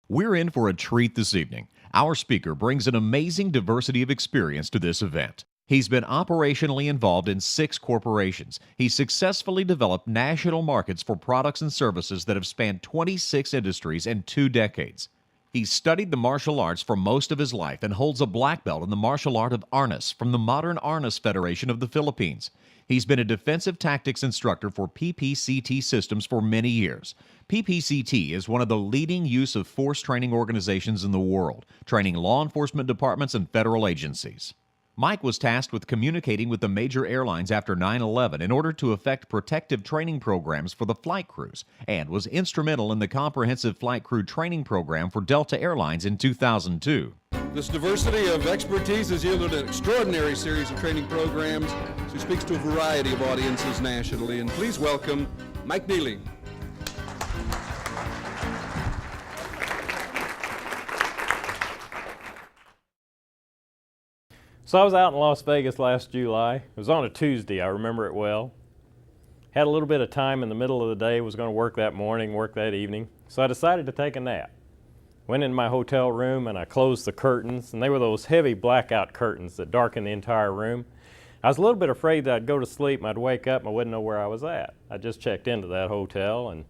We're in for a treat this evening. Our speaker brings an amazing diversity of experience to this event. He's been operationally involved in 6 corporations. He's successfully developed national markets for products and services that have spanned 26 industries in 2 decades. He's studied the martial arts for most of his life and holds a black belt in the martial art of arnis from the Modern Arnis Federation of the Philippines. He's been a defensive tactics instructor for PPCT systems for many years. PPCT is one of the leading use of force training organizations in the world, training law enforcement departments and federal agencies. Mike was tasked with communicating with the major airlines after 9/11 in order to effect protective training programs for the flight crews, and was instrumental in the comprehensive flight crew training program for Delta Airlines in 2002. This diversity of expertise has yielded an extraordinary series of training programs. She speaks to a variety of audiences nationally, and please welcome Mike Neely. So I was out in Las Vegas last July. It was on a Tuesday, I remember it well. Had a little bit of time in the middle of the day, was going to work that morning, work that evening. So I decided to take a nap. Went in my hotel room and I closed the curtains, and they were those heavy blackout curtains that darken the entire room. I was a little bit afraid that I'd go to sleep and I'd wake up and I wouldn't know where I was at. I just checked into that hotel, and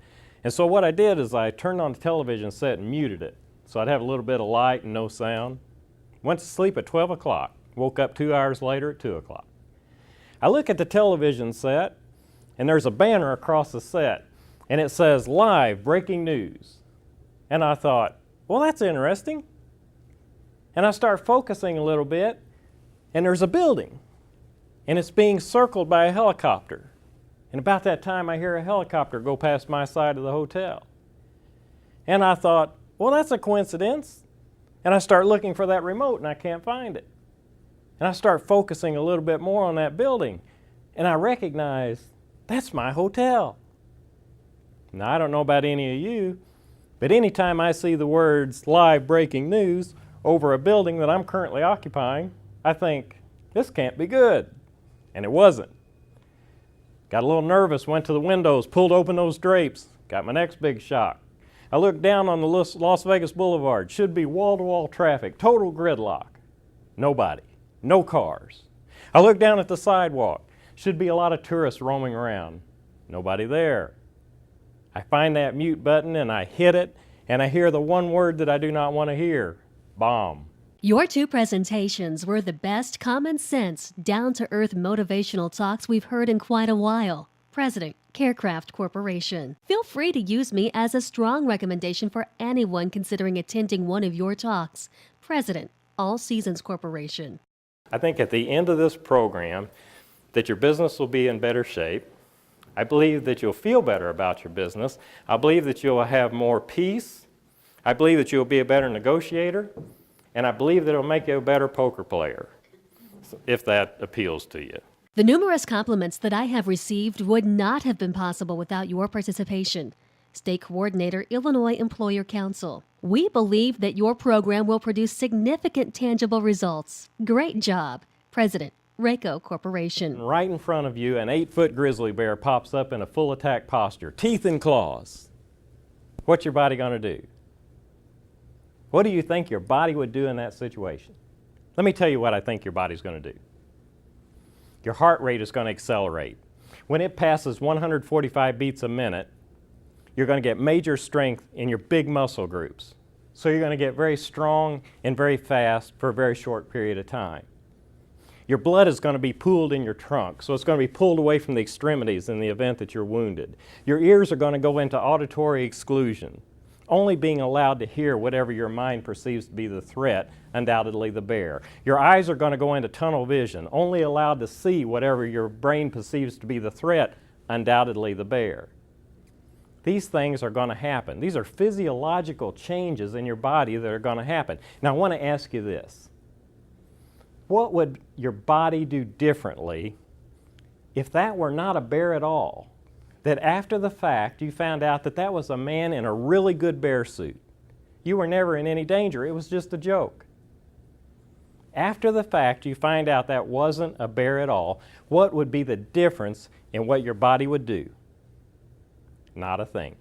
so what I did is I turned on the television set and muted it. So I'd have a little bit of light and no sound. Went to sleep at 12 o'clock. Woke up 2 hours later at 2 o'clock. I look at the television set, and there's a banner across the set, and it says, "Live Breaking News." And I thought, well, that's interesting. And I start focusing a little bit, and there's a building, and it's being circled by a helicopter. And about that time, I hear a helicopter go past my side of the hotel. And I thought, well, that's a coincidence. And I start looking for that remote, and I can't find it. And I start focusing a little bit more on that building, and I recognize that's my hotel. Now, I don't know about any of you, but anytime I see the words "live breaking news" over a building that I'm currently occupying, I think, this can't be good. And it wasn't. Got a little nervous, went to the windows, pulled open those drapes, got my next big shock. I looked down on the Las Vegas Boulevard, should be wall-to-wall traffic, total gridlock. Nobody. No cars. I look down at the sidewalk. Should be a lot of tourists roaming around. Nobody there. I find that mute button and I hit it, and I hear the one word that I do not want to hear: bomb. Your 2 presentations were the best common sense, down-to-earth motivational talks we've heard in quite a while. President, Carecraft Corporation. Feel free to use me as a strong recommendation for anyone considering attending one of your talks. President, All Seasons Corporation. I think at the end of this program that your business will be in better shape. I believe that you'll feel better about your business. I believe that you'll have more peace. I believe that you'll be a better negotiator. And I believe that it'll make you a better poker player, if that appeals to you. The numerous compliments that I have received would not have been possible without your participation. State Coordinator, Illinois Employer Council. We believe that your program will produce significant tangible results. Great job. President, Rayco Corporation. Right in front of you, an 8-foot grizzly bear pops up in a full attack posture, teeth and claws. What's your body going to do? What do you think your body would do in that situation? Let me tell you what I think your body's going to do. Your heart rate is going to accelerate. When it passes 145 beats a minute, you're going to get major strength in your big muscle groups. So you're going to get very strong and very fast for a very short period of time. Your blood is going to be pooled in your trunk, so it's going to be pulled away from the extremities in the event that you're wounded. Your ears are going to go into auditory exclusion, only being allowed to hear whatever your mind perceives to be the threat, undoubtedly the bear. Your eyes are going to go into tunnel vision, only allowed to see whatever your brain perceives to be the threat, undoubtedly the bear. These things are going to happen. These are physiological changes in your body that are going to happen. Now, I want to ask you this. What would your body do differently if that were not a bear at all? That after the fact, you found out that that was a man in a really good bear suit. You were never in any danger. It was just a joke. After the fact, you find out that wasn't a bear at all. What would be the difference in what your body would do? Not a thing.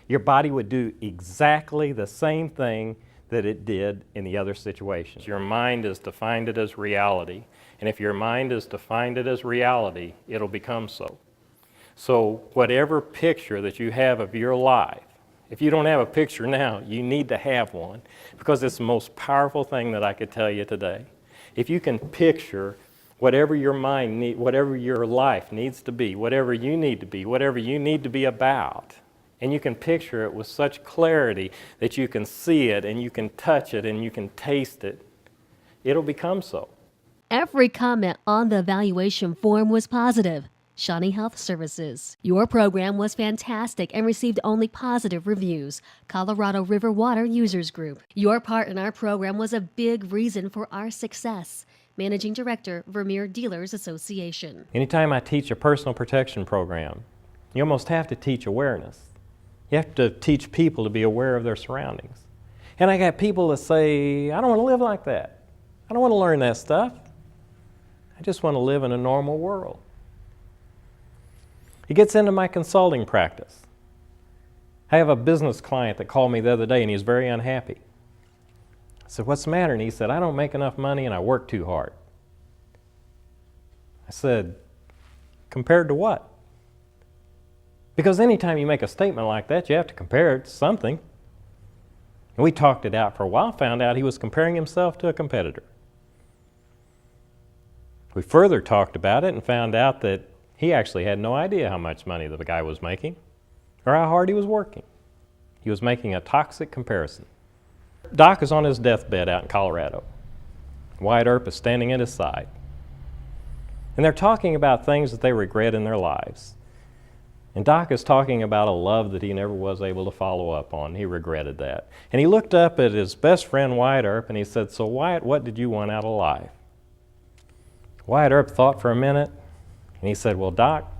your body would do exactly the same thing that it did in the other situations. Your mind is to find it as reality. And if your mind is to find it as reality, it'll become so. So whatever picture that you have of your life, if you don't have a picture now, you need to have one, because it's the most powerful thing that I could tell you today. If you can picture whatever your mind needs, whatever your life needs to be, whatever you need to be, whatever you need to be about, and you can picture it with such clarity that you can see it and you can touch it and you can taste it, it'll become so. Every comment on the evaluation form was positive. Shawnee Health Services. Your program was fantastic and received only positive reviews. Colorado River Water Users Group. Your part in our program was a big reason for our success. Managing Director, Vermeer Dealers Association. Anytime I teach a personal protection program, you almost have to teach awareness. You have to teach people to be aware of their surroundings. And I got people that say, I don't want to live like that. I don't want to learn that stuff. I just want to live in a normal world. It gets into my consulting practice. I have a business client that called me the other day and he was very unhappy. I said, what's the matter? And he said, I don't make enough money and I work too hard. I said, compared to what? Because anytime you make a statement like that, you have to compare it to something. And we talked it out for a while, found out he was comparing himself to a competitor. We further talked about it and found out that he actually had no idea how much money the guy was making or how hard he was working. He was making a toxic comparison. Doc is on his deathbed out in Colorado. Wyatt Earp is standing at his side. And they're talking about things that they regret in their lives. And Doc is talking about a love that he never was able to follow up on. He regretted that. And he looked up at his best friend Wyatt Earp and he said, so Wyatt, what did you want out of life? Wyatt Earp thought for a minute and he said, well, Doc,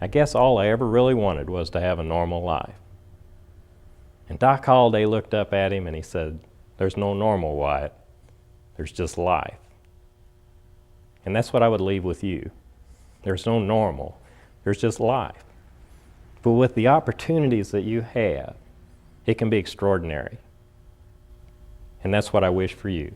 I guess all I ever really wanted was to have a normal life. And Doc Holliday looked up at him and he said, there's no normal, Wyatt. There's just life. And that's what I would leave with you. There's no normal. There's just life. But with the opportunities that you have, it can be extraordinary. And that's what I wish for you.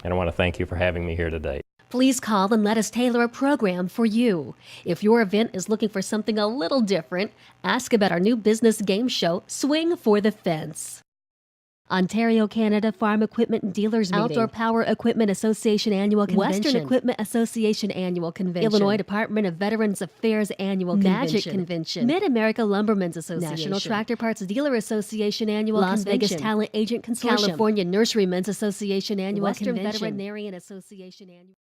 And I want to thank you for having me here today. Please call and let us tailor a program for you. If your event is looking for something a little different, ask about our new business game show, Swing for the Fence. Ontario, Canada Farm Equipment Dealers Meeting. Outdoor Power Equipment Association Annual Convention. Western Equipment Association Annual Convention. Illinois Department of Veterans Affairs Annual Convention. Magic Convention. Mid-America Lumbermen's Association. National Tractor Parts Dealer Association Annual Convention. Las Vegas Talent Agent Consortium. California Nurserymen's Association Annual Convention. Western Veterinarian Association Annual